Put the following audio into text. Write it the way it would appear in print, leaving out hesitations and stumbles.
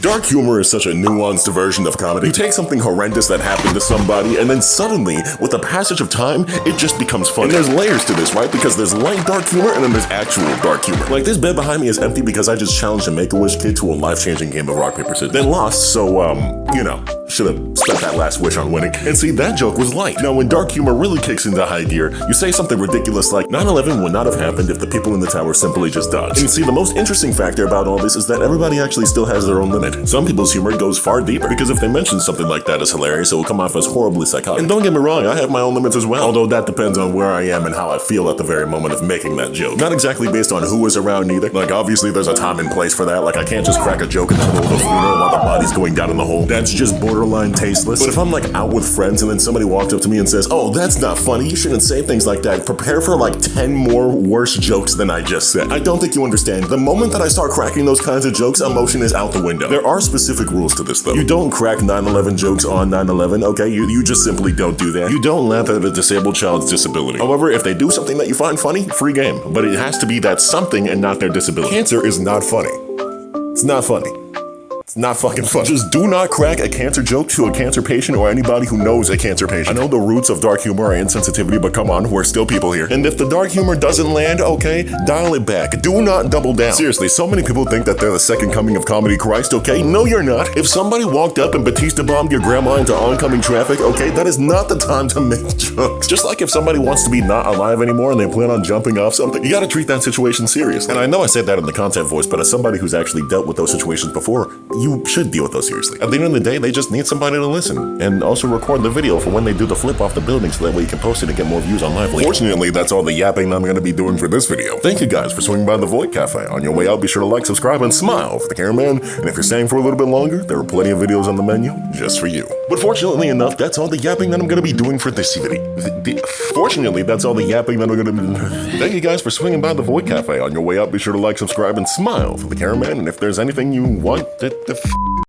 Dark humor is such a nuanced version of comedy. You take something horrendous that happened to somebody, and then suddenly, with the passage of time, it just becomes funny. And there's layers to this, right? Because there's light dark humor, and then there's actual dark humor. Like, this bed behind me is empty because I just challenged a Make-A-Wish kid to a life-changing game of rock, paper, scissors. Then lost, so, you know, should have spent that last wish on winning. And see, that joke was light. Now, when dark humor really kicks into high gear, you say something ridiculous like, 9/11 would not have happened if the people in the tower simply just dodged. And see, the most interesting factor about all this is that everybody actually still has their own limit. Some people's humor goes far deeper, because if they mention something like that as hilarious, it will come off as horribly psychotic. And don't get me wrong, I have my own limits as well, although that depends on where I am and how I feel at the very moment of making that joke. Not exactly based on who is around either. Like, obviously there's a time and place for that. Like, I can't just crack a joke in the middle of a funeral while the body's going down in the hole. That's just borderline tasteless. But if I'm like out with friends and then somebody walked up to me and says, "Oh, that's not funny, you shouldn't say things like that," prepare for like 10 more worse jokes than I just said. I don't think you understand. The moment that I start cracking those kinds of jokes, emotion is out the window. There are specific rules to this though. You don't crack 9/11 jokes on 9/11, okay? You just simply don't do that. You don't laugh at a disabled child's disability. However, if they do something that you find funny, free game. But it has to be that something and not their disability. Cancer is not funny. It's not funny. It's not fucking fun. Just do not crack a cancer joke to a cancer patient or anybody who knows a cancer patient. I know the roots of dark humor are insensitivity, but come on, we're still people here. And if the dark humor doesn't land, okay, dial it back. Do not double down. Seriously, so many people think that they're the second coming of comedy Christ, okay? No, you're not. If somebody walked up and Batista bombed your grandma into oncoming traffic, okay, that is not the time to make jokes. Just like if somebody wants to be not alive anymore and they plan on jumping off something, you gotta treat that situation seriously. And I know I said that in the content voice, but as somebody who's actually dealt with those situations before, you should deal with those seriously. At the end of the day, they just need somebody to listen and also record the video for when they do the flip off the building so that way you can post it and get more views on Lively. Fortunately, that's all the yapping I'm going to be doing for this video. Thank you guys for swinging by the Void Cafe. On your way out, be sure to like, subscribe, and smile for the cameraman. And if you're staying for a little bit longer, there are plenty of videos on the menu just for you. But fortunately enough, that's all the yapping that I'm going to be doing for this video. Fortunately, that's all the yapping that I'm going to be. Thank you guys for swinging by the Void Cafe. On your way out, be sure to like, subscribe, and smile for the cameraman. And if there's anything you want,